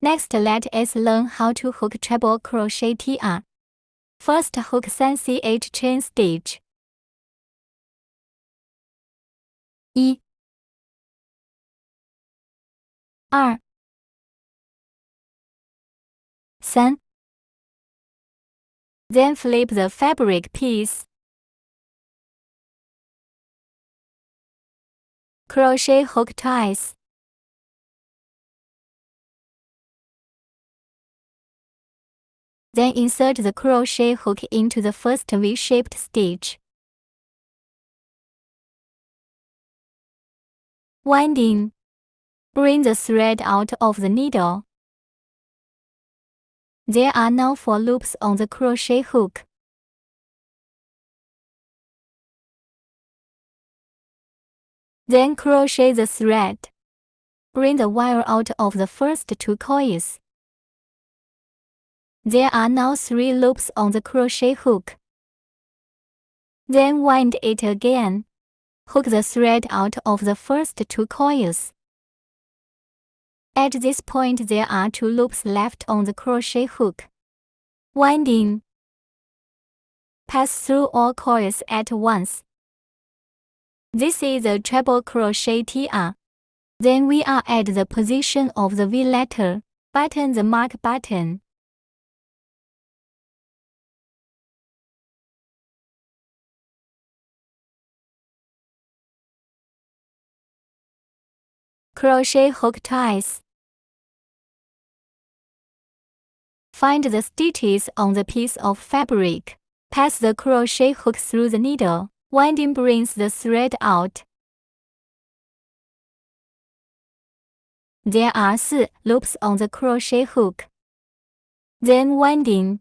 Next, let us learn how to hook treble crochet TR. First, hook 3ch chain stitch. 1 2 3 Then flip the fabric piece. Crochet hook twice. Then insert the crochet hook into the first V-shaped stitch. Winding. Bring the thread out of the needle. There are now 4 loops on the crochet hook. Then crochet the thread. Bring the wire out of the first 2 coils. There are now 3 loops on the crochet hook. Then wind it again. Hook the thread out of the first 2 coils. At this point, there are 2 loops left on the crochet hook. Winding. Pass through all coils at once. This is a treble crochet TR. Then we are at the position of the V letter. Button the mark button. Crochet hook twice. Find the stitches on the piece of fabric. Pass the crochet hook through the needle. Winding brings the thread out. There are 4 loops on the crochet hook. Then winding.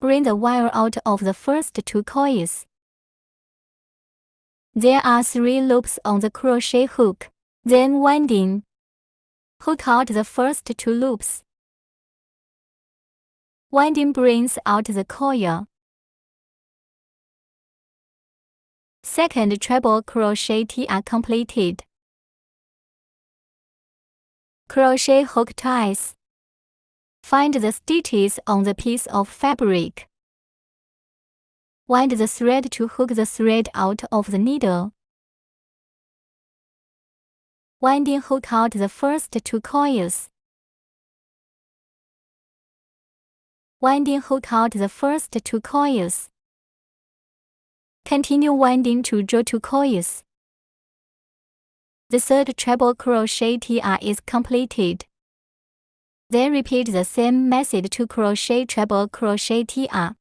Bring the wire out of the first 2 coils. There are 3 loops on the crochet hook. Then winding. Hook out the first 2 loops. Winding brings out the coil. Second treble crochet TR completed. Crochet hook twice. Find the stitches on the piece of fabric. Wind the thread to hook the thread out of the needle. Winding, hook out the first 2 coils. Winding, hook out the first 2 coils. Continue winding to draw 2 coils. The third treble crochet TR is completed. Then repeat the same method to crochet treble crochet TR.